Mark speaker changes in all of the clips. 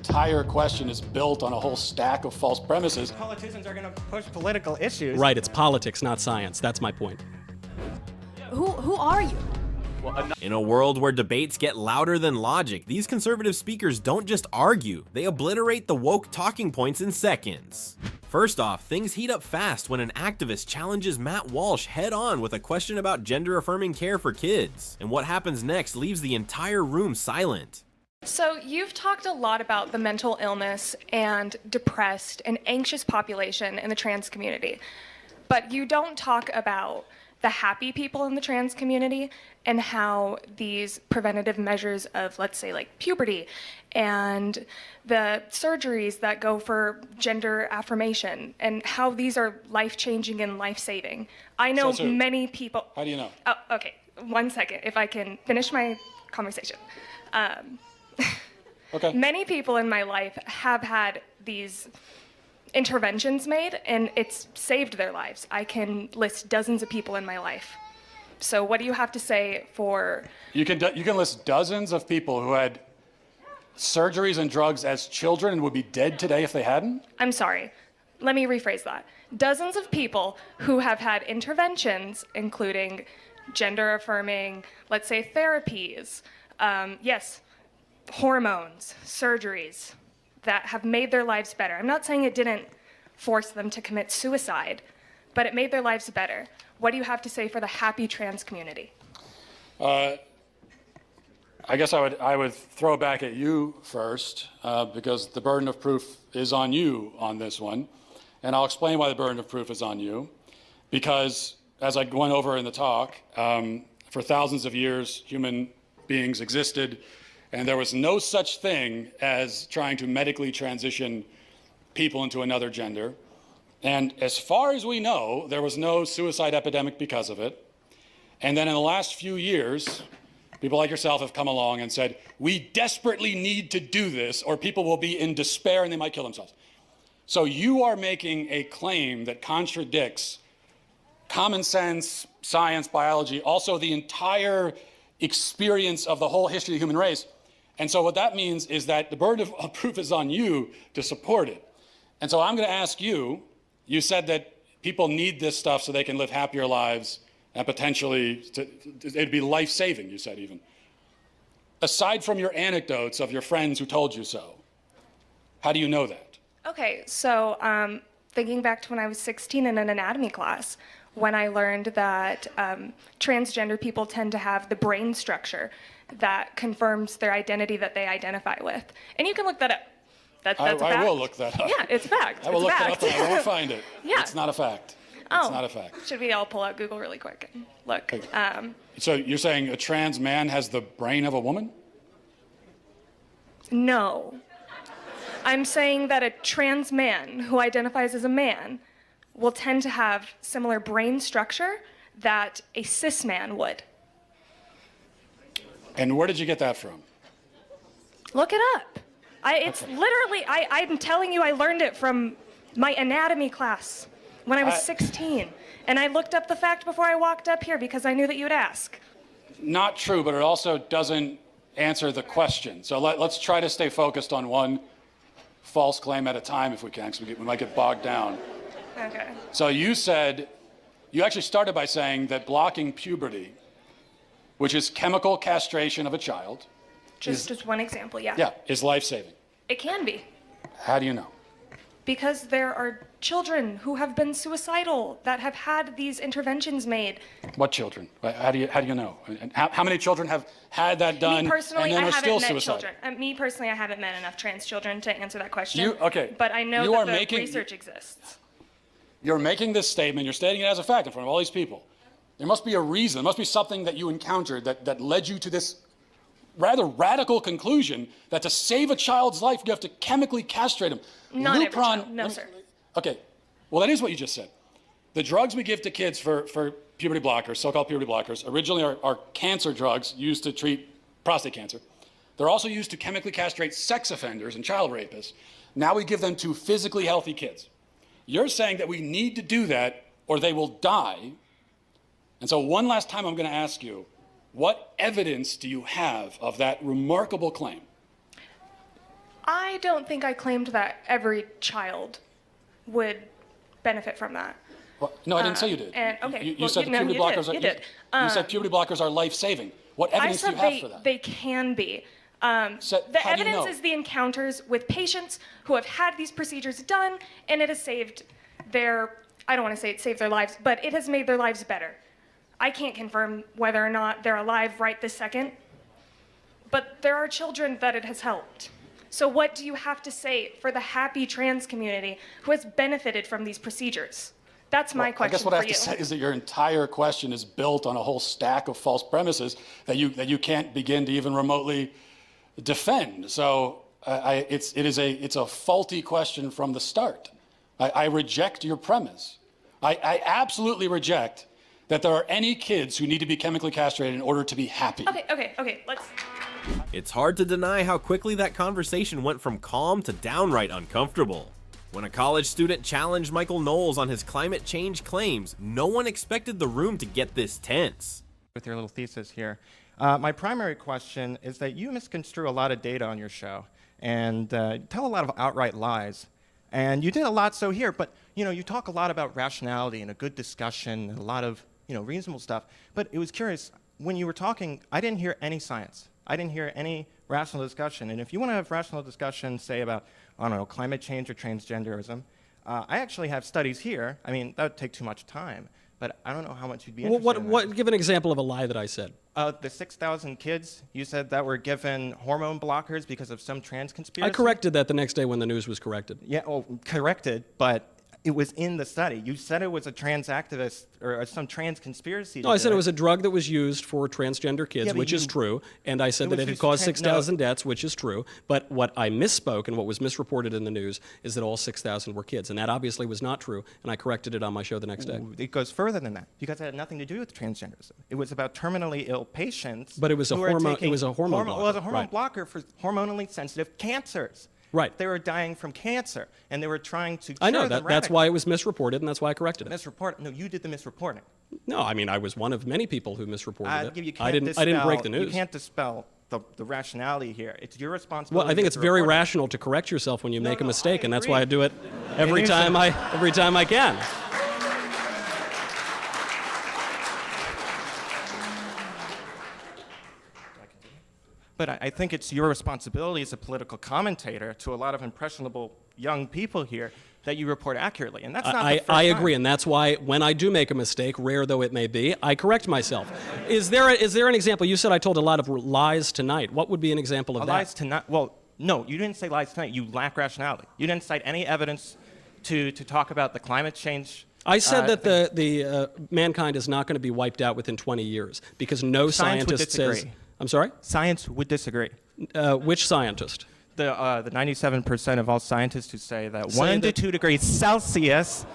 Speaker 1: entire question is built on a whole stack of false premises.
Speaker 2: Politicians are going to push political issues.
Speaker 3: Right, it's politics, not science. That's my point.
Speaker 4: Who are you?
Speaker 5: In a world where debates get louder than logic, these conservative speakers don't just argue, they obliterate the woke talking points in seconds. First off, things heat up fast when an activist challenges Matt Walsh head-on with a question about gender-affirming care for kids, and what happens next leaves the entire room silent.
Speaker 6: So you've talked a lot about the mental illness and depressed and anxious population in the trans community, but you don't talk about the happy people in the trans community and how these preventative measures of, let's say, like puberty and the surgeries that go for gender affirmation and how these are life-changing and life-saving. I know many people...
Speaker 1: How do you know?
Speaker 6: Oh, okay, 1 second, if I can finish my conversation.
Speaker 1: Okay.
Speaker 6: Many people in my life have had these interventions made, and it's saved their lives. I can list dozens of people in my life. So what do you have to say for...
Speaker 1: You can list dozens of people who had surgeries and drugs as children and would be dead today if they hadn't?
Speaker 6: I'm sorry. Let me rephrase that. Dozens of people who have had interventions, including gender affirming, let's say therapies, yes, hormones, surgeries, that have made their lives better. I'm not saying it didn't force them to commit suicide, but it made their lives better. What do you have to say for the happy trans community?
Speaker 1: I guess I would throw it back at you first, because the burden of proof is on you on this one. And I'll explain why the burden of proof is on you. Because, as I went over in the talk, for thousands of years, human beings existed, and there was no such thing as trying to medically transition people into another gender. And as far as we know, there was no suicide epidemic because of it. And then in the last few years, people like yourself have come along and said, we desperately need to do this, or people will be in despair and they might kill themselves. So you are making a claim that contradicts common sense, science, biology, also the entire experience of the whole history of the human race. And so what that means is that the burden of proof is on you to support it. And so I'm going to ask you, you said that people need this stuff so they can live happier lives and potentially it'd be life-saving, you said even. Aside from your anecdotes of your friends who told you so, how do you know that?
Speaker 6: Okay, so thinking back to when I was 16 in an anatomy class, when I learned that transgender people tend to have the brain structure that confirms their identity that they identify with. And you can look that up. That's a fact.
Speaker 1: I will look that up.
Speaker 6: Yeah, it's a fact.
Speaker 1: I will look
Speaker 6: that
Speaker 1: up and I won't find it.
Speaker 6: Yeah.
Speaker 1: It's not a fact.
Speaker 6: Oh.
Speaker 1: It's not a fact.
Speaker 6: Should we all pull out Google really quick and look?
Speaker 1: So you're saying a trans man has the brain of a woman?
Speaker 6: No. I'm saying that a trans man who identifies as a man will tend to have similar brain structure that a cis man would.
Speaker 1: And where did you get that from?
Speaker 6: Look it up. It's literally, I'm telling you, I learned it from my anatomy class when I was 16. And I looked up the fact before I walked up here because I knew that you would ask.
Speaker 1: Not true, but it also doesn't answer the question. So let's try to stay focused on one false claim at a time if we can, because we might get bogged down.
Speaker 6: Okay.
Speaker 1: So you said, you actually started by saying that blocking puberty, which is chemical castration of a child.
Speaker 6: Just one example, yeah.
Speaker 1: Yeah, is life-saving.
Speaker 6: It can be.
Speaker 1: How do you know?
Speaker 6: Because there are children who have been suicidal that have had these interventions made.
Speaker 1: What children? How do you know? And how many children have had that done
Speaker 6: Me personally,
Speaker 1: and then
Speaker 6: I
Speaker 1: are
Speaker 6: haven't
Speaker 1: still
Speaker 6: met
Speaker 1: suicidal?
Speaker 6: children. Me personally, I haven't met enough trans children to answer that question.
Speaker 1: Okay.
Speaker 6: But I know that the research exists.
Speaker 1: You're making this statement, you're stating it as a fact in front of all these people. There must be a reason, there must be something that you encountered that led you to this rather radical conclusion that to save a child's life, you have to chemically castrate him.
Speaker 6: Not every child. No, sir.
Speaker 1: Okay, well, that is what you just said. The drugs we give to kids for puberty blockers, so-called puberty blockers, originally are cancer drugs used to treat prostate cancer. They're also used to chemically castrate sex offenders and child rapists. Now we give them to physically healthy kids. You're saying that we need to do that or they will die. And so one last time I'm going to ask you, what evidence do you have of that remarkable claim?
Speaker 6: I don't think I claimed that every child would benefit from that.
Speaker 1: Well, no, I didn't say you did. You said puberty blockers. You said puberty blockers are life-saving. What evidence do you have for that?
Speaker 6: They can be. The
Speaker 1: how do you
Speaker 6: evidence
Speaker 1: know?
Speaker 6: is the encounters with patients who have had these procedures done, and it has saved their, I don't want to say it saved their lives, but it has made their lives better. I can't confirm whether or not they're alive right this second, but there are children that it has helped. So what do you have to say for the happy trans community who has benefited from these procedures? That's my question
Speaker 1: I guess what I
Speaker 6: for
Speaker 1: have to say is that your entire question is built on a whole stack of false premises that you can't begin to even remotely defend. So it's a faulty question from the start. I reject your premise. I absolutely reject that there are any kids who need to be chemically castrated in order to be happy.
Speaker 6: Okay, let's...
Speaker 5: It's hard to deny how quickly that conversation went from calm to downright uncomfortable. When a college student challenged Michael Knowles on his climate change claims, no one expected the room to get this tense.
Speaker 2: With your little thesis here. My primary question is that you misconstrue a lot of data on your show and tell a lot of outright lies. And you did a lot so here, but you talk a lot about rationality and a good discussion and a lot of reasonable stuff. But it was curious, when you were talking, I didn't hear any science. I didn't hear any rational discussion. And if you want to have rational discussion, say about, I don't know, climate change or transgenderism, I actually have studies here. I mean, that would take too much time, but I don't know how much you'd be interested in that.
Speaker 3: Give an example of a lie that I said.
Speaker 2: The 6,000 kids you said that were given hormone blockers because of some trans conspiracy?
Speaker 3: I corrected that the next day when the news was corrected.
Speaker 2: Yeah, corrected, but it was in the study. You said it was a trans activist or some trans conspiracy.
Speaker 3: No, I said it was a drug that was used for transgender kids, which is true. And I said that it had caused 6,000 deaths, which is true. But what I misspoke and what was misreported in the news is that all 6,000 were kids. And that obviously was not true. And I corrected it on my show the next day.
Speaker 2: It goes further than that because it had nothing to do with transgenderism. It was about terminally ill patients.
Speaker 3: But it was a hormone. It was a hormone blocker.
Speaker 2: It was a hormone
Speaker 3: right.
Speaker 2: blocker for hormonally sensitive cancers.
Speaker 3: Right.
Speaker 2: They were dying from cancer, and they were trying to cure
Speaker 3: I know
Speaker 2: them.
Speaker 3: that's why it was misreported, and that's why I corrected it.
Speaker 2: No, you did the misreporting.
Speaker 3: No, I mean I was one of many people who misreported it.
Speaker 2: You
Speaker 3: I didn't break the news.
Speaker 2: You can't dispel the rationality here. It's your responsibility.
Speaker 3: Well, I think it's very rational to correct yourself when you make a mistake, and that's why I do it every time I can.
Speaker 2: But I think it's your responsibility as a political commentator to a lot of impressionable young people here that you report accurately, and that's not the first
Speaker 3: I
Speaker 2: time.
Speaker 3: agree, and that's why when I do make a mistake, rare though it may be, I correct myself. Is there an example? You said I told a lot of lies tonight. What would be an example of that?
Speaker 2: Lies tonight? Well, no, you didn't say lies tonight. You lack rationality. You didn't cite any evidence to talk about the climate change.
Speaker 3: I said that the mankind is not going to be wiped out within 20 years because no scientist says. I'm sorry?
Speaker 2: Science would disagree.
Speaker 3: Which scientist?
Speaker 2: The 97% of all scientists who say that 1 to 2 degrees Celsius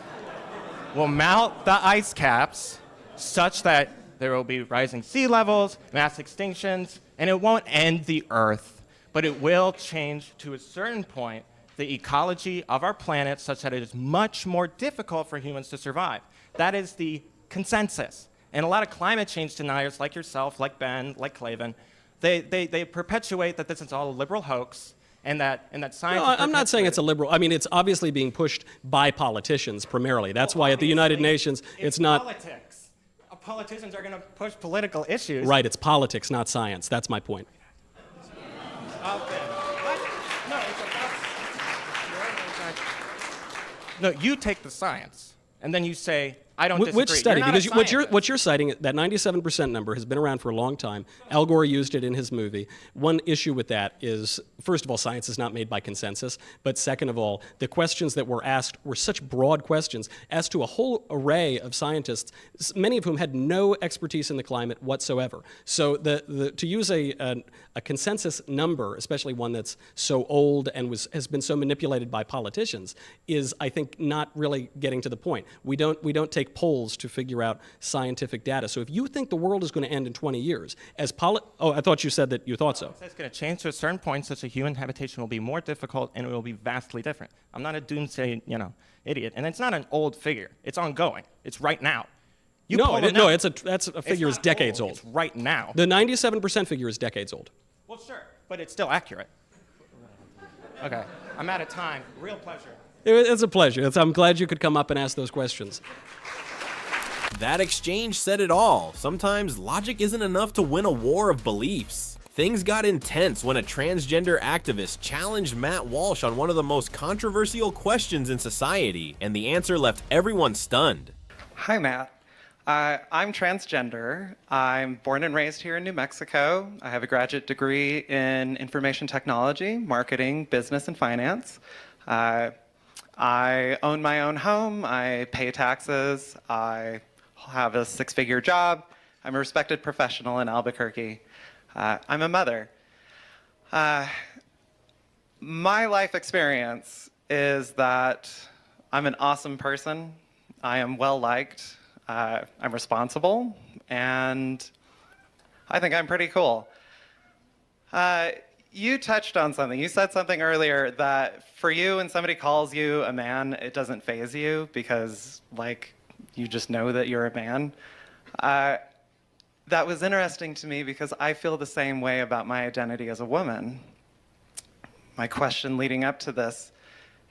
Speaker 2: will melt the ice caps such that there will be rising sea levels, mass extinctions, and it won't end the Earth, but it will change to a certain point the ecology of our planet such that it is much more difficult for humans to survive. That is the consensus. And a lot of climate change deniers, like yourself, like Ben, like Clavin, they perpetuate that this is all a liberal hoax, and that science.
Speaker 3: No, I'm not saying it's a liberal. I mean, it's obviously being pushed by politicians primarily. That's why at the United Nations, it's not
Speaker 2: politics. Politicians are going to push political issues.
Speaker 3: Right. It's politics, not science. That's my point.
Speaker 2: No, you take the science, and then you say, I don't disagree.
Speaker 3: Which study?
Speaker 2: You're not
Speaker 3: Because
Speaker 2: a
Speaker 3: what you're citing, that 97% number has been around for a long time. Al Gore used it in his movie. One issue with that is, first of all, science is not made by consensus. But second of all, the questions that were asked were such broad questions asked to a whole array of scientists, many of whom had no expertise in the climate whatsoever. So to use a consensus number, especially one that's so old and has been so manipulated by politicians, is, I think, not really getting to the point. We don't take polls to figure out scientific data. So if you think the world is going to end in 20 years, I thought you said that you thought so.
Speaker 2: It's going to change to a certain point such that human habitation will be more difficult and it will be vastly different. I'm not a doomsday, idiot. And it's not an old figure. It's ongoing. It's right now.
Speaker 3: That's a figure is decades old.
Speaker 2: It's right now.
Speaker 3: The 97% figure is decades old.
Speaker 2: Well, sure, but it's still accurate. Okay. I'm out of time. Real pleasure.
Speaker 3: It's a pleasure. I'm glad you could come up and ask those questions.
Speaker 5: That exchange said it all. Sometimes logic isn't enough to win a war of beliefs. Things got intense when a transgender activist challenged Matt Walsh on one of the most controversial questions in society, and the answer left everyone stunned.
Speaker 7: Hi, Matt. I'm transgender. I'm born and raised here in New Mexico. I have a graduate degree in information technology, marketing, business, and finance. I own my own home. I pay taxes. I have a 6-figure job. I'm a respected professional in Albuquerque. I'm a mother. My life experience is that I'm an awesome person. I am well-liked. I'm responsible, and I think I'm pretty cool. You touched on something. You said something earlier that for you, when somebody calls you a man, it doesn't faze you because, like, you just know that you're a man. That was interesting to me because I feel the same way about my identity as a woman. My question leading up to this,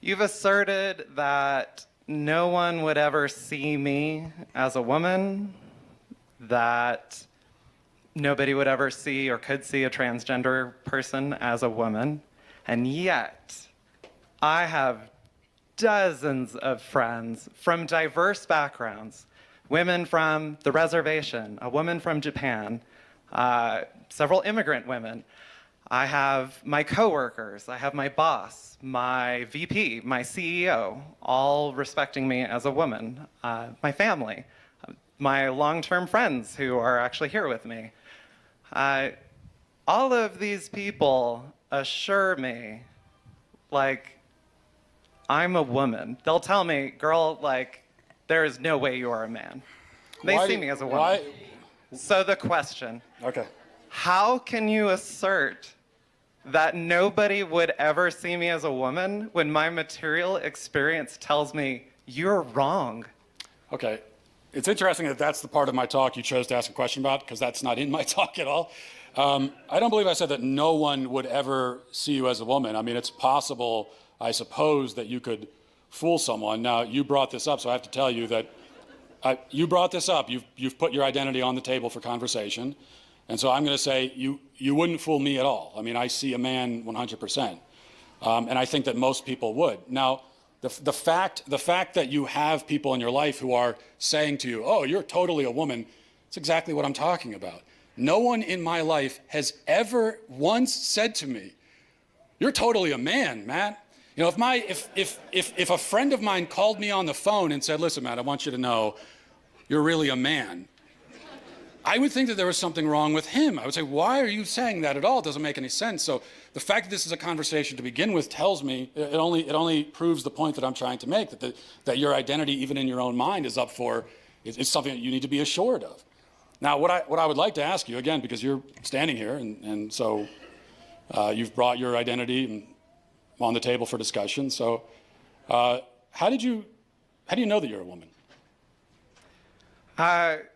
Speaker 7: you've asserted that no one would ever see me as a woman, that nobody would ever see or could see a transgender person as a woman, and yet I have dozens of friends from diverse backgrounds, women from the reservation, a woman from Japan, several immigrant women. I have my coworkers, I have my boss, my VP, my CEO, all respecting me as a woman, my family, my long-term friends who are actually here with me. All of these people assure me, like, I'm a woman. They'll tell me, girl, like, there is no way you are a man. They see me as a woman. So the question,
Speaker 1: Okay.
Speaker 7: how can you assert that nobody would ever see me as a woman when my material experience tells me you're wrong?
Speaker 1: Okay. It's interesting that that's the part of my talk you chose to ask a question about, because that's not in my talk at all. I don't believe I said that no one would ever see you as a woman. I mean, it's possible, I suppose, that you could fool someone. Now, you brought this up, so I have to tell you that you brought this up. You've put your identity on the table for conversation. And so I'm going to say you wouldn't fool me at all. I mean, I see a man 100%. And I think that most people would. Now, the fact that you have people in your life who are saying to you, oh, you're totally a woman, it's exactly what I'm talking about. No one in my life has ever once said to me, you're totally a man, Matt. You know, if a friend of mine called me on the phone and said, listen, Matt, I want you to know you're really a man, I would think that there was something wrong with him. I would say, why are you saying that at all? It doesn't make any sense. So the fact that this is a conversation to begin with tells me, it only proves the point that I'm trying to make, that your identity, even in your own mind, is up for, it's something that you need to be assured of. Now, what I would like to ask you, again, because you're standing here, and so you've brought your identity on the table for discussion. So how do you know that you're a woman?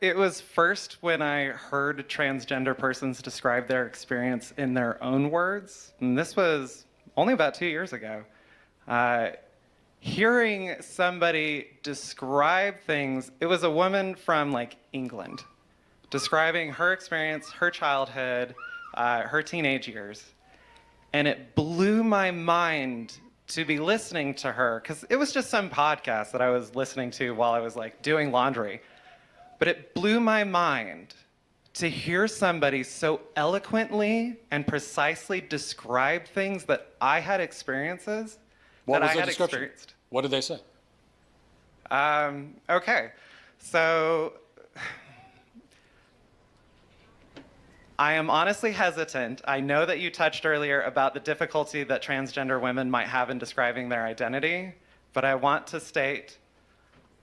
Speaker 7: It was first when I heard transgender persons describe their experience in their own words, and this was only about 2 years ago. Hearing somebody describe things, it was a woman from, like, England, describing her experience, her childhood, her teenage years. And it blew my mind to be listening to her, because it was just some podcast that I was listening to while I was, like, doing laundry. But it blew my mind to hear somebody so eloquently and precisely describe things that I had experiences
Speaker 1: What
Speaker 7: that
Speaker 1: was
Speaker 7: I
Speaker 1: the
Speaker 7: had
Speaker 1: description?
Speaker 7: experienced.
Speaker 1: What did they say?
Speaker 7: Okay, so I am honestly hesitant. I know that you touched earlier about the difficulty that transgender women might have in describing their identity, but I want to state,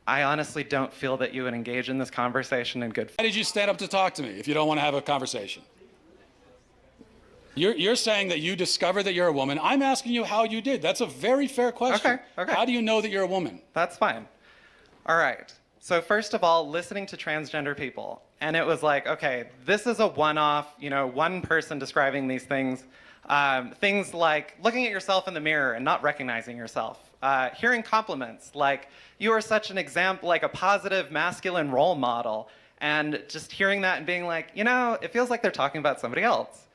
Speaker 7: I honestly don't feel that you would engage in this conversation in good faith.
Speaker 1: Why did you stand up to talk to me if you don't want to have a conversation? You're saying that you discovered that you're a woman. I'm asking you how you did. That's a very fair question.
Speaker 7: Okay.
Speaker 1: How do you know that you're a woman?
Speaker 7: That's fine. All right. So first of all, listening to transgender people, and it was like, okay, this is a one-off, one person describing these things. Things like looking at yourself in the mirror and not recognizing yourself. Hearing compliments like, you are such an example, like a positive masculine role model. And just hearing that and being like, you know, it feels like they're talking about somebody else.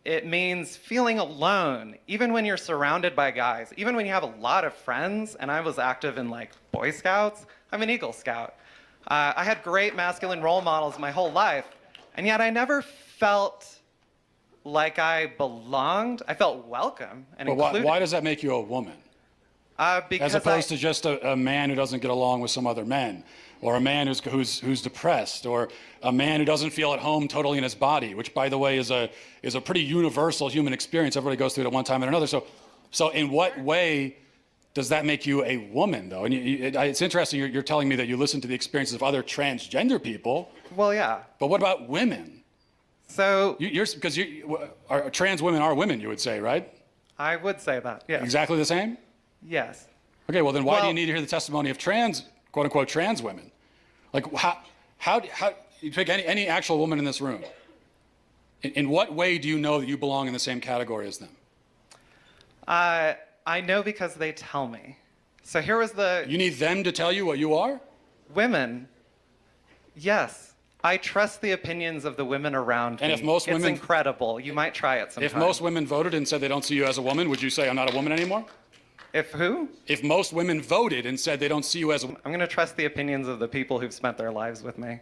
Speaker 7: It means feeling alone, even when you're surrounded by guys, even when you have a lot of friends. And I was active in like Boy Scouts. I'm an Eagle Scout. I had great masculine role models my whole life, and yet I never felt like I belonged. I felt welcome and
Speaker 1: But
Speaker 7: included.
Speaker 1: why does that make you a woman?
Speaker 7: Because
Speaker 1: As opposed to just a man who doesn't get along with some other men, or a man who's depressed, or a man who doesn't feel at home totally in his body, which, by the way, is a pretty universal human experience. Everybody goes through it at one time or another. So in what way does that make you a woman, though? And it's interesting, you're telling me that you listen to the experiences of other transgender people.
Speaker 7: Well, yeah.
Speaker 1: But what about women?
Speaker 7: So
Speaker 1: Because trans women are women, you would say, right?
Speaker 7: I would say that, yes.
Speaker 1: Exactly the same?
Speaker 7: Yes.
Speaker 1: Okay, well then why do
Speaker 7: Well-
Speaker 1: you need to hear the testimony of trans, quote unquote, trans women? Like how you pick any actual woman in this room. In what way do you know that you belong in the same category as them?
Speaker 7: I know because they tell me. So here was the
Speaker 1: You need them to tell you what you are?
Speaker 7: women. Yes, I trust the opinions of the women around me.
Speaker 1: And if most women-
Speaker 7: It's incredible. You might try it sometime.
Speaker 1: If most women voted and said they don't see you as a woman, would you say I'm not a woman anymore?
Speaker 7: If who?
Speaker 1: If most women voted and said they don't see you as a woman,
Speaker 7: I'm going to trust the opinions of the people who've spent their lives with me.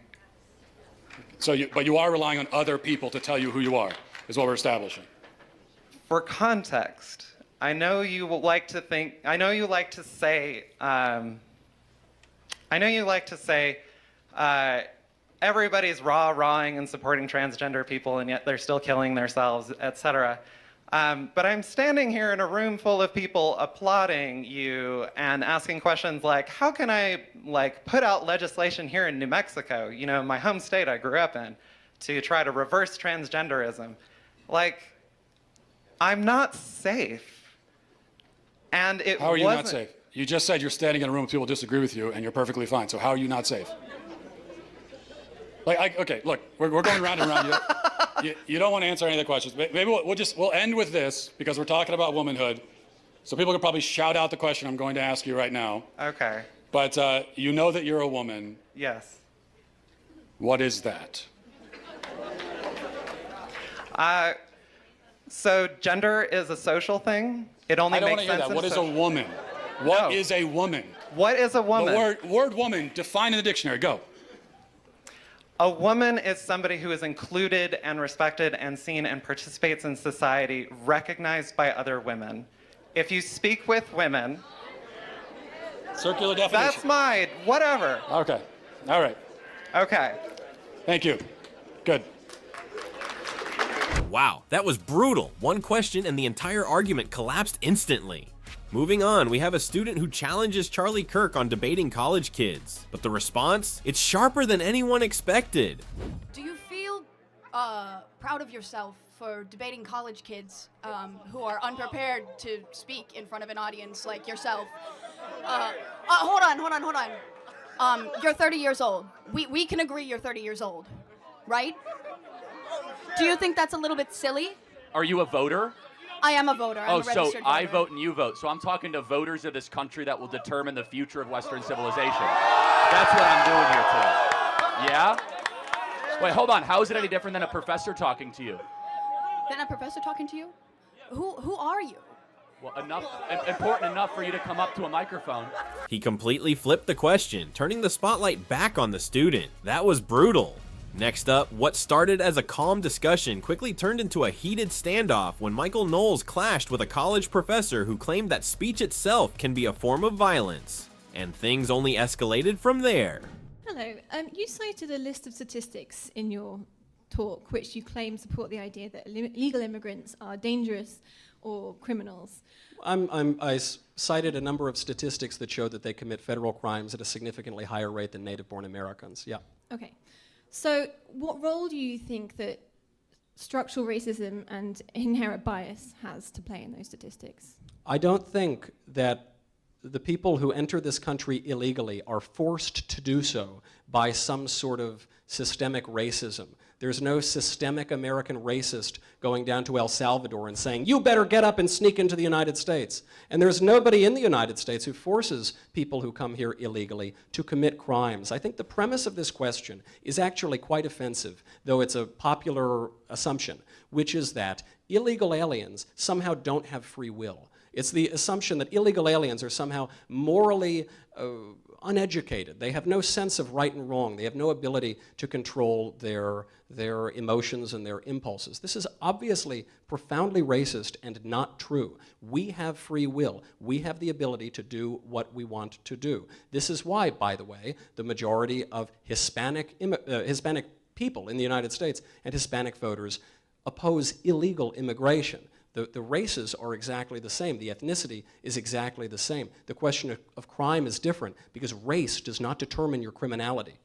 Speaker 1: but you are relying on other people to tell you who you are, is what we're establishing.
Speaker 7: For context, I know you like to think, I know you like to say, everybody's rah-rahing and supporting transgender people, and yet they're still killing themselves, etc. But I'm standing here in a room full of people applauding you and asking questions like, how can I put out legislation here in New Mexico, you know, my home state I grew up in, to try to reverse transgenderism? I'm not safe. And it
Speaker 1: How are you not
Speaker 7: wasn't-
Speaker 1: safe? You just said you're standing in a room with people who disagree with you and you're perfectly fine. So how are you not safe? Okay, look, we're going round and round. You don't want to answer any of the questions. Maybe we'll end with this because we're talking about womanhood. So people can probably shout out the question I'm going to ask you right now.
Speaker 7: Okay,
Speaker 1: But you know that you're a woman.
Speaker 7: yes.
Speaker 1: What is that?
Speaker 7: So gender is a social thing. It only
Speaker 1: I don't want
Speaker 7: makes
Speaker 1: to hear
Speaker 7: sense
Speaker 1: that. What
Speaker 7: in
Speaker 1: is a woman? What is a woman?
Speaker 7: What is a woman?
Speaker 1: The word woman, define in the dictionary. Go.
Speaker 7: A woman is somebody who is included and respected and seen and participates in society, recognized by other women. If you speak with women,
Speaker 1: Circular definition.
Speaker 7: that's my whatever.
Speaker 1: Okay. All right.
Speaker 7: Okay.
Speaker 1: Thank you. Good.
Speaker 5: Wow, that was brutal. One question and the entire argument collapsed instantly. Moving on, we have a student who challenges Charlie Kirk on debating college kids. But the response? It's sharper than anyone expected.
Speaker 4: Do you feel proud of yourself for debating college kids who are unprepared to speak in front of an audience like yourself? Hold on. You're 30 years old. We can agree you're 30 years old, right? Do you think that's a little bit silly?
Speaker 8: Are you a voter?
Speaker 4: I am a voter. I'm a
Speaker 8: So
Speaker 4: registered
Speaker 8: I
Speaker 4: voter.
Speaker 8: vote and you vote. So I'm talking to voters of this country that will determine the future of Western civilization. That's what I'm doing here today. Yeah? Wait, hold on. How is it any different than a professor talking to you?
Speaker 4: Then a professor talking to you? Who are you?
Speaker 8: Well, important enough for you to come up to a microphone.
Speaker 5: He completely flipped the question, turning the spotlight back on the student. That was brutal. Next up, what started as a calm discussion quickly turned into a heated standoff when Michael Knowles clashed with a college professor who claimed that speech itself can be a form of violence. And things only escalated from there.
Speaker 9: Hello. You cited a list of statistics in your talk which you claim support the idea that illegal immigrants are dangerous or criminals.
Speaker 3: I cited a number of statistics that show that they commit federal crimes at a significantly higher rate than native-born Americans. Yeah.
Speaker 9: Okay. So what role do you think that structural racism and inherent bias has to play in those statistics?
Speaker 3: I don't think that the people who enter this country illegally are forced to do so by some sort of systemic racism. There's no systemic American racist going down to El Salvador and saying, you better get up and sneak into the United States. And there's nobody in the United States who forces people who come here illegally to commit crimes. I think the premise of this question is actually quite offensive, though it's a popular assumption, which is that illegal aliens somehow don't have free will. It's the assumption that illegal aliens are somehow morally uneducated. They have no sense of right and wrong. They have no ability to control their emotions and their impulses. This is obviously profoundly racist and not true. We have free will. We have the ability to do what we want to do. This is why, by the way, the majority of Hispanic people in the United States and Hispanic voters oppose illegal immigration. The races are exactly the same. The ethnicity is exactly the same. The question of crime is different because race does not determine your criminality.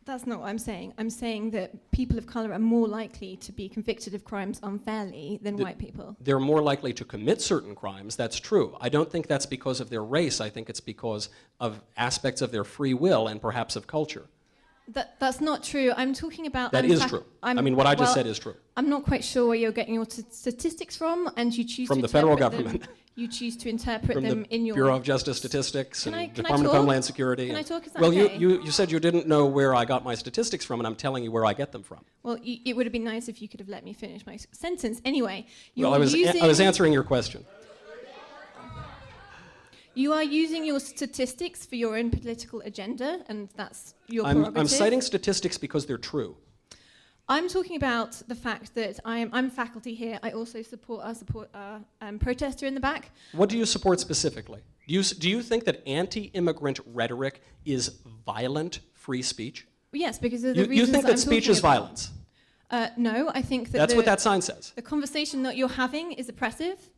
Speaker 9: That's not what I'm saying. I'm saying that people of color are more likely to be convicted of crimes unfairly than white people.
Speaker 3: They're more likely to commit certain crimes, that's true. I don't think that's because of their race. I think it's because of aspects of their free will and perhaps of culture.
Speaker 9: That's not true. I'm talking about...
Speaker 3: That is true. I mean, what I just said is true.
Speaker 9: I'm not quite sure where you're getting your statistics from, and you choose
Speaker 3: from
Speaker 9: to
Speaker 3: the federal
Speaker 9: interpret
Speaker 3: government.
Speaker 9: Them. You choose to interpret
Speaker 3: from
Speaker 9: them
Speaker 3: the
Speaker 9: in your...
Speaker 3: Bureau of Justice Statistics and
Speaker 9: can I
Speaker 3: Department of
Speaker 9: talk?
Speaker 3: Homeland Security.
Speaker 9: Can I talk? Is that
Speaker 3: well,
Speaker 9: okay?
Speaker 3: you said you didn't know where I got my statistics from, and I'm telling you where I get them from.
Speaker 9: Well, it would have been nice if you could have let me finish my sentence. Anyway,
Speaker 3: I was answering your question.
Speaker 9: You are using your statistics for your own political agenda, and that's your prerogative.
Speaker 3: I'm citing statistics because they're true.
Speaker 9: I'm talking about the fact that I'm faculty here. I also support a protester in the back.
Speaker 3: What do you support specifically? Do you think that anti-immigrant rhetoric is violent free speech?
Speaker 9: Yes, because of the reasons
Speaker 3: You think that
Speaker 9: I'm
Speaker 3: speech is violence?
Speaker 9: No, I think that
Speaker 3: that's what that sign says.
Speaker 9: The conversation that you're having is oppressive.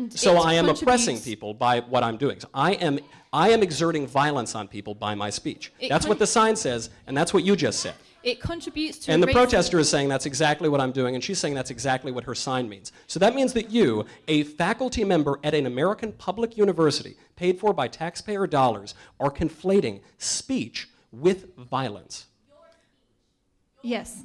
Speaker 3: So I am oppressing people by what I'm doing. So I am exerting violence on people by my speech. That's what the sign says, and that's what you just said.
Speaker 9: It contributes to...
Speaker 3: And the protester is saying that's exactly what I'm doing, and she's saying that's exactly what her sign means. So that means that you, a faculty member at an American public university, paid for by taxpayer dollars, are conflating speech with violence.
Speaker 9: Yes.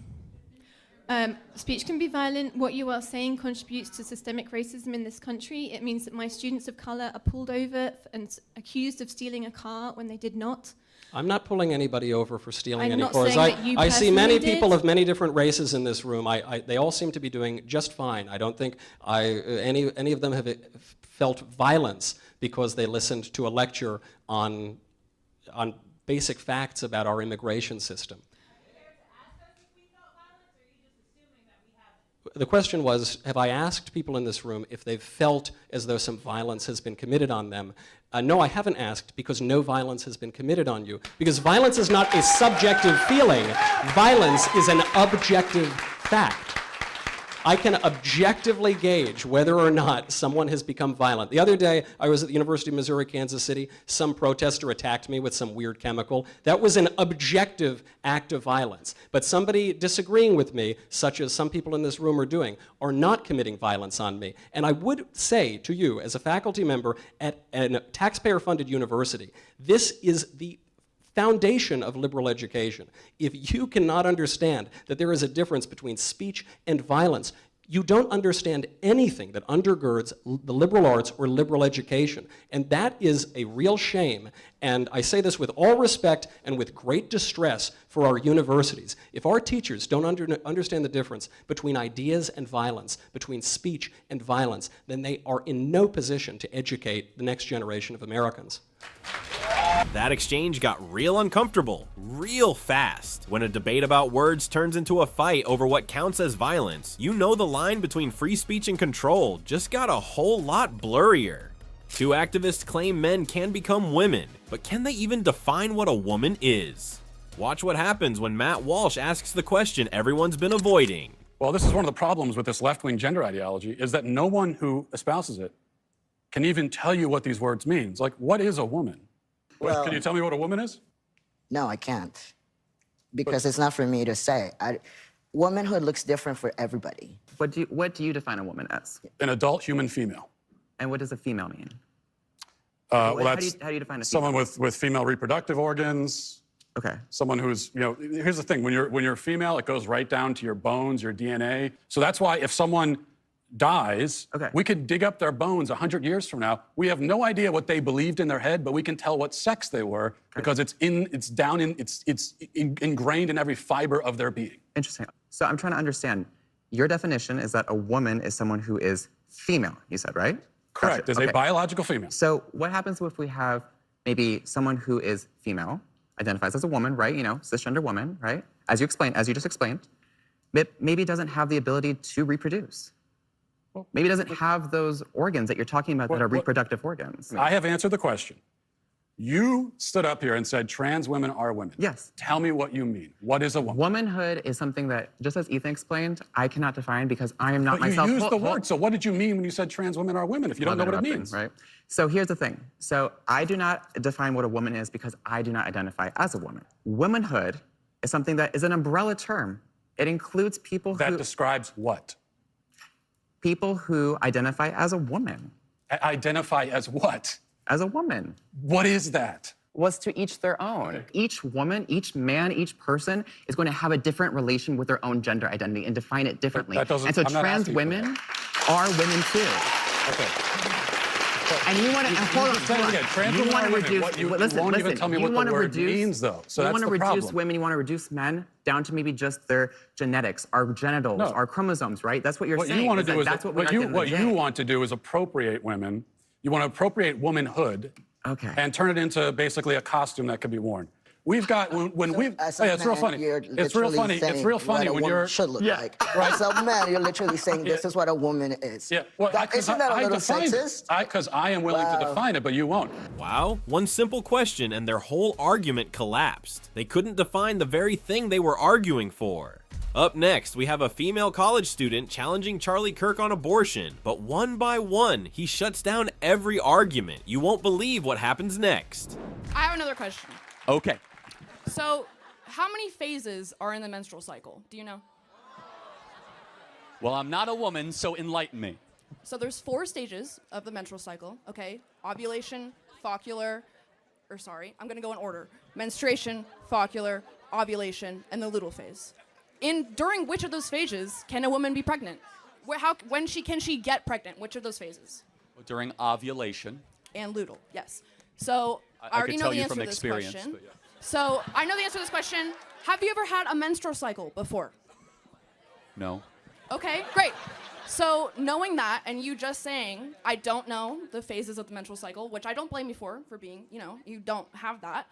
Speaker 9: Speech can be violent. What you are saying contributes to systemic racism in this country. It means that my students of color are pulled over and accused of stealing a car when they did not.
Speaker 3: I'm not pulling anybody over for stealing
Speaker 9: I'm
Speaker 3: any
Speaker 9: not
Speaker 3: cars.
Speaker 9: saying that you
Speaker 3: I see many
Speaker 9: personally
Speaker 3: people
Speaker 9: did.
Speaker 3: of many different races in this room. They all seem to be doing just fine. I don't think any of them have felt violence because they listened to a lecture on basic facts about our immigration system. The question was, have I asked people in this room if they've felt as though some violence has been committed on them? No, I haven't asked, because no violence has been committed on you. Because violence is not a subjective feeling. Violence is an objective fact. I can objectively gauge whether or not someone has become violent. The other day, I was at the University of Missouri, Kansas City. Some protester attacked me with some weird chemical. That was an objective act of violence. But somebody disagreeing with me, such as some people in this room are doing, are not committing violence on me. And I would say to you, as a faculty member at a taxpayer-funded university, this is the foundation of liberal education. If you cannot understand that there is a difference between speech and violence, you don't understand anything that undergirds the liberal arts or liberal education. And that is a real shame. And I say this with all respect and with great distress for our universities. If our teachers don't understand the difference between ideas and violence, between speech and violence, then they are in no position to educate the next generation of Americans.
Speaker 5: That exchange got real uncomfortable, real fast. When a debate about words turns into a fight over what counts as violence, you know the line between free speech and control just got a whole lot blurrier. Two activists claim men can become women, but can they even define what a woman is? Watch what happens when Matt Walsh asks the question everyone's been avoiding.
Speaker 1: Well, this is one of the problems with this left-wing gender ideology, is that no one who espouses it can even tell you what these words mean. Like, what is a woman?
Speaker 10: Well,
Speaker 1: can you tell me what a woman is?
Speaker 10: No, I can't. Because it's not for me to say. Womanhood looks different for everybody.
Speaker 11: What do you define a woman as?
Speaker 1: An adult human female.
Speaker 11: And what does a female mean?
Speaker 1: Well, that's
Speaker 11: how do you define a female?
Speaker 1: someone with female reproductive organs,
Speaker 11: Okay.
Speaker 1: Someone who's, here's the thing, when you're female, it goes right down to your bones, your DNA. So that's why if someone dies, we could dig up their bones 100 years from now. We have no idea what they believed in their head, but we can tell what sex they were because it's ingrained in every fiber of their being.
Speaker 11: Interesting. So I'm trying to understand. Your definition is that a woman is someone who is female, you said, right?
Speaker 1: Correct,
Speaker 11: Gotcha.
Speaker 1: is a biological female.
Speaker 11: So what happens if we have maybe someone who is female, identifies as a woman, right? Cisgender woman, right? As you just explained, but maybe doesn't have the ability to reproduce. Maybe doesn't have those organs that you're talking about that are reproductive organs.
Speaker 1: I have answered the question. You stood up here and said trans women are women.
Speaker 11: Yes.
Speaker 1: Tell me what you mean. What is a woman?
Speaker 11: Womanhood is something that, just as Ethan explained, I cannot define because I am not myself.
Speaker 1: You used the word, so what did you mean when you said trans women are women if you don't know what it means?
Speaker 11: Right. So here's the thing. So I do not define what a woman is because I do not identify as a woman. Womanhood is something that is an umbrella term. It includes people
Speaker 1: that describes what?
Speaker 11: People who identify as a woman.
Speaker 1: Identify as what?
Speaker 11: As a woman.
Speaker 1: What is that?
Speaker 11: Was to each their own. Each woman, each man, each person is going to have a different relation with their own gender identity and define it differently. And so trans women are women too.
Speaker 1: Okay.
Speaker 11: And you want to hold on. You want to reduce.
Speaker 1: You won't even tell me what the word means, though. So
Speaker 11: you
Speaker 1: that's
Speaker 11: want to
Speaker 1: the problem.
Speaker 11: reduce women. You want to reduce men down to maybe just their genetics, our genitals, our chromosomes, right? That's what you're saying.
Speaker 1: What you want to do is
Speaker 11: that's
Speaker 1: what you want to do is appropriate women. You want to appropriate womanhood.
Speaker 11: Okay.
Speaker 1: And turn it into basically a costume that could be worn. We've got it's real funny. It's real funny. It's real funny when you're
Speaker 10: should look like. Right. As a man, you're literally saying this is what a woman is.
Speaker 1: Yeah. Well,
Speaker 10: isn't that a little sexist?
Speaker 1: Because I am willing to define it, but you won't.
Speaker 5: Wow, one simple question and their whole argument collapsed. They couldn't define the very thing they were arguing for. Up next, we have a female college student challenging Charlie Kirk on abortion, but one by one, he shuts down every argument. You won't believe what happens next.
Speaker 12: I have another question.
Speaker 8: Okay.
Speaker 12: So, how many phases are in the menstrual cycle? Do you know?
Speaker 8: Well, I'm not a woman, so enlighten me.
Speaker 12: So there's 4 stages of the menstrual cycle, okay? Ovulation, I'm gonna go in order. Menstruation, follicular, ovulation, and the luteal phase. During which of those phases can a woman be pregnant? When can she get pregnant? Which of those phases?
Speaker 8: During ovulation.
Speaker 12: And luteal, yes. So I already know the answer to this question.
Speaker 8: But yeah.
Speaker 12: So I know the answer to this question. Have you ever had a menstrual cycle before?
Speaker 8: No.
Speaker 12: Okay, great. So knowing that, and you just saying, I don't know the phases of the menstrual cycle, which I don't blame you for being, you don't have that.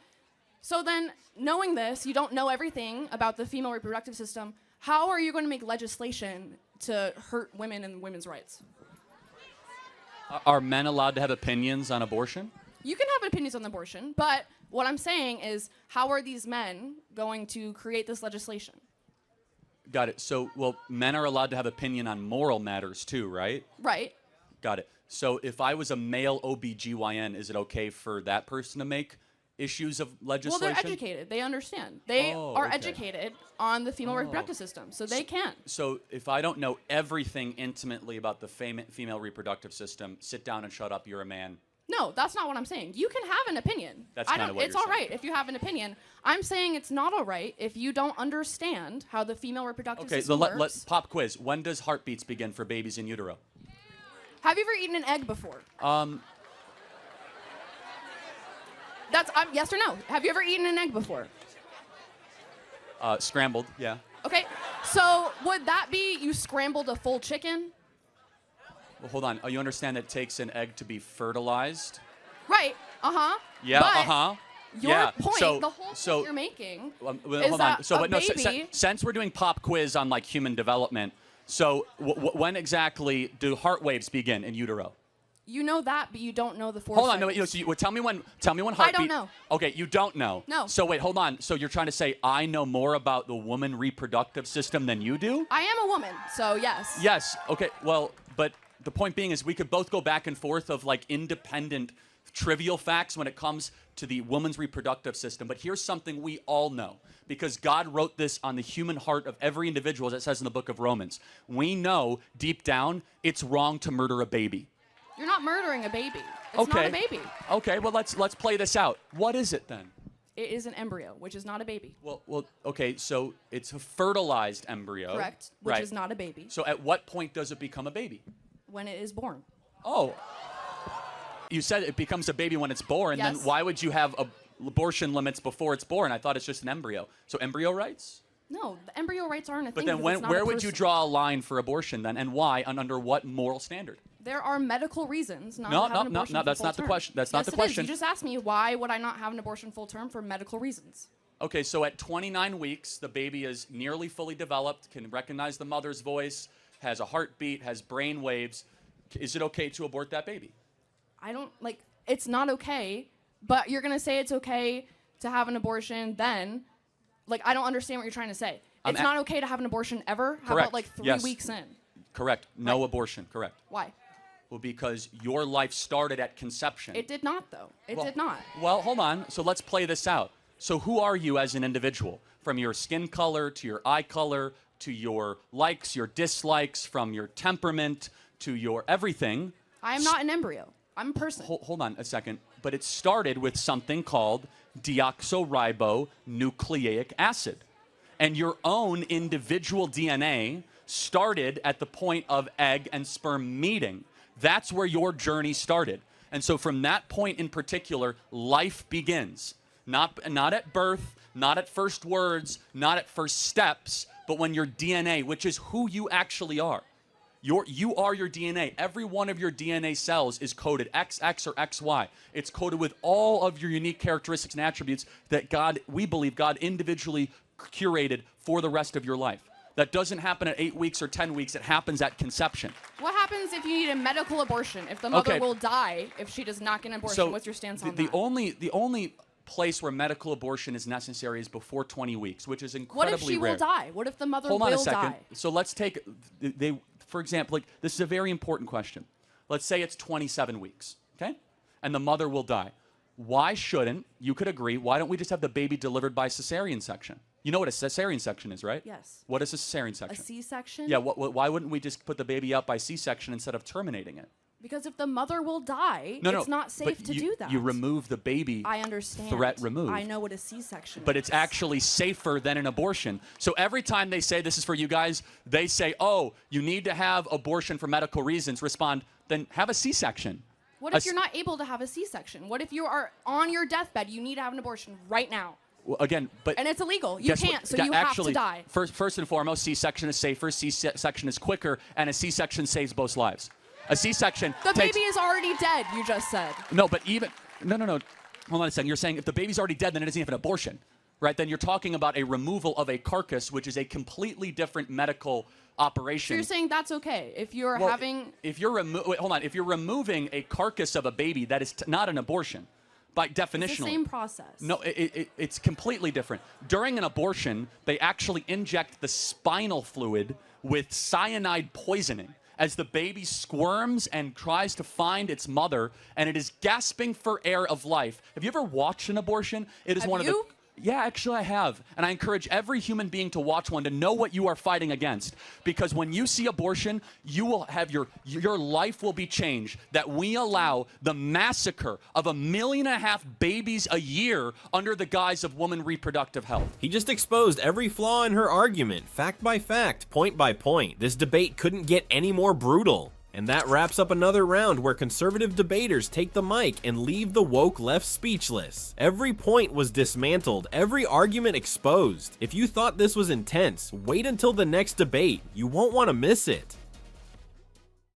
Speaker 12: So then, knowing this, you don't know everything about the female reproductive system, how are you going to make legislation to hurt women and women's rights?
Speaker 8: Are men allowed to have opinions on abortion?
Speaker 12: You can have opinions on abortion, but what I'm saying is, how are these men going to create this legislation?
Speaker 8: Got it. So, men are allowed to have opinion on moral matters too, right?
Speaker 12: Right.
Speaker 8: Got it. So if I was a male OBGYN, is it okay for that person to make issues of legislation?
Speaker 12: Well, they're educated. They understand. They are educated on the female reproductive system, so they can.
Speaker 8: So if I don't know everything intimately about the female reproductive system, sit down and shut up, you're a man.
Speaker 12: No, that's not what I'm saying. You can have an opinion.
Speaker 8: That's kind of what
Speaker 12: It's
Speaker 8: you're
Speaker 12: all
Speaker 8: saying.
Speaker 12: right if you have an opinion. I'm saying it's not all right if you don't understand how the female reproductive system works.
Speaker 8: Let's pop quiz. When does heartbeats begin for babies in utero?
Speaker 12: Have you ever eaten an egg before? That's yes or no. Have you ever eaten an egg before?
Speaker 8: Scrambled, yeah.
Speaker 12: Okay, so would that be you scrambled a full chicken?
Speaker 8: Well, hold on. You understand that it takes an egg to be fertilized?
Speaker 12: Right. Uh-huh.
Speaker 8: Yeah.
Speaker 12: But your point,
Speaker 8: So,
Speaker 12: the whole
Speaker 8: so,
Speaker 12: point you're making
Speaker 8: well,
Speaker 12: is
Speaker 8: hold
Speaker 12: that
Speaker 8: on. So,
Speaker 12: a
Speaker 8: but no.
Speaker 12: baby...
Speaker 8: Since we're doing pop quiz on like human development, so when exactly do heart waves begin in utero?
Speaker 12: You know that, but you don't know the four
Speaker 8: Hold on, no,
Speaker 12: cycles.
Speaker 8: so tell me when heartbeat.
Speaker 12: I don't know.
Speaker 8: Okay, you don't know.
Speaker 12: No.
Speaker 8: So wait, hold on. So you're trying to say I know more about the woman reproductive system than you do?
Speaker 12: I am a woman, so yes.
Speaker 8: Yes. Okay. Well, but the point being is we could both go back and forth of like independent trivial facts when it comes to the woman's reproductive system. But here's something we all know, because God wrote this on the human heart of every individual, as it says in the book of Romans. We know deep down it's wrong to murder a baby.
Speaker 12: You're not murdering a baby. It's not a baby.
Speaker 8: Okay, well, let's play this out. What is it then?
Speaker 12: It is an embryo, which is not a baby.
Speaker 8: Well, okay, so it's a fertilized embryo.
Speaker 12: Correct, which
Speaker 8: right.
Speaker 12: is not a baby.
Speaker 8: So at what point does it become a baby?
Speaker 12: When it is born.
Speaker 8: Oh. You said it becomes a baby when it's born,
Speaker 12: Yes.
Speaker 8: then why would you have abortion limits before it's born? I thought it's just an embryo. So embryo rights?
Speaker 12: No, the embryo rights aren't a
Speaker 8: But
Speaker 12: thing.
Speaker 8: then
Speaker 12: because it's not
Speaker 8: where
Speaker 12: a
Speaker 8: would you
Speaker 12: person.
Speaker 8: draw a line for abortion then, and why, and under what moral standard?
Speaker 12: There are medical reasons not
Speaker 8: No,
Speaker 12: to have an
Speaker 8: no,
Speaker 12: abortion
Speaker 8: no,
Speaker 12: for
Speaker 8: that's
Speaker 12: full
Speaker 8: not the
Speaker 12: term.
Speaker 8: question. That's not
Speaker 12: Yes,
Speaker 8: the
Speaker 12: it is.
Speaker 8: question.
Speaker 12: You just asked me why would I not have an abortion full term for medical reasons.
Speaker 8: Okay, so at 29 weeks, the baby is nearly fully developed, can recognize the mother's voice, has a heartbeat, has brain waves. Is it okay to abort that baby?
Speaker 12: I don't like. It's not okay, but you're gonna say it's okay to have an abortion then. Like, I don't understand what you're trying to say. It's not okay to have an abortion ever? How
Speaker 8: Correct.
Speaker 12: about like 3
Speaker 8: Yes.
Speaker 12: weeks in?
Speaker 8: Correct. No abortion. Correct.
Speaker 12: Why?
Speaker 8: Well, because your life started at conception.
Speaker 12: It did not, though. It
Speaker 8: Well-
Speaker 12: did not.
Speaker 8: Well, hold on. So let's play this out. So who are you as an individual? From your skin color to your eye color to your likes, your dislikes, from your temperament to your everything.
Speaker 12: I am not an embryo. I'm a person.
Speaker 8: Hold on a second. But it started with something called deoxyribonucleic acid. And your own individual DNA started at the point of egg and sperm meeting. That's where your journey started. And so from that point in particular, life begins. Not at birth, not at first words, not at first steps, but when your DNA, which is who you actually are. You are your DNA. Every one of your DNA cells is coded XX or XY. It's coded with all of your unique characteristics and attributes that we believe God individually curated for the rest of your life. That doesn't happen at 8 weeks or 10 weeks. It happens at conception.
Speaker 12: What happens if you need a medical abortion? If the mother
Speaker 8: Okay.
Speaker 12: will die if she does not get an abortion?
Speaker 8: So
Speaker 12: What's your stance on
Speaker 8: the
Speaker 12: that?
Speaker 8: only place where medical abortion is necessary is before 20 weeks, which is incredibly
Speaker 12: What if she
Speaker 8: rare.
Speaker 12: will die? What if the mother
Speaker 8: Hold
Speaker 12: will
Speaker 8: on a second.
Speaker 12: die?
Speaker 8: So let's take, for example, this is a very important question. Let's say it's 27 weeks, okay? And the mother will die. Why shouldn't, you could agree, why don't we just have the baby delivered by cesarean section? You know what a cesarean section is, right?
Speaker 12: Yes.
Speaker 8: What is a cesarean
Speaker 12: A
Speaker 8: section?
Speaker 12: C-section?
Speaker 8: Yeah, why wouldn't we just put the baby out by C-section instead of terminating it?
Speaker 12: Because if the mother will die,
Speaker 8: No,
Speaker 12: it's not safe
Speaker 8: but
Speaker 12: to
Speaker 8: you,
Speaker 12: do that.
Speaker 8: You remove the baby.
Speaker 12: I understand.
Speaker 8: Threat removed.
Speaker 12: I know what a C-section
Speaker 8: But
Speaker 12: is.
Speaker 8: it's actually safer than an abortion. So every time they say, this is for you guys, they say, oh, you need to have abortion for medical reasons, respond, then have a C-section.
Speaker 12: What if you're not able to have a C-section? What if you are on your deathbed, you need to have an abortion right now?
Speaker 8: Well, again, but
Speaker 12: And it's illegal. You
Speaker 8: guess what?
Speaker 12: can't, so you have
Speaker 8: Actually,
Speaker 12: to die.
Speaker 8: First and foremost, C-section is safer, C-section is quicker, and a C-section saves both lives. A C-section
Speaker 12: The
Speaker 8: takes...
Speaker 12: baby is already dead, you just said.
Speaker 8: No, but even... No. Hold on a second. You're saying if the baby's already dead, then it isn't even an abortion, right? Then you're talking about a removal of a carcass, which is a completely different medical operation.
Speaker 12: So you're saying that's okay if you're
Speaker 8: Well,
Speaker 12: having...
Speaker 8: If you're hold on. If you're removing a carcass of a baby, that is not an abortion, by definition.
Speaker 12: It's the same process.
Speaker 8: No, it's completely different. During an abortion, they actually inject the spinal fluid with cyanide poisoning as the baby squirms and tries to find its mother, and it is gasping for air of life. Have you ever watched an abortion? It is
Speaker 12: Have
Speaker 8: one of
Speaker 12: you?
Speaker 8: the... Yeah, actually I have. And I encourage every human being to watch one to know what you are fighting against. Because when you see abortion, you will have your life will be changed. That we allow the massacre of 1.5 million babies a year under the guise of woman reproductive health.
Speaker 5: He just exposed every flaw in her argument, fact by fact, point by point. This debate couldn't get any more brutal. And that wraps up another round where conservative debaters take the mic and leave the woke left speechless. Every point was dismantled, every argument exposed. If you thought this was intense, wait until the next debate. You won't want to miss it.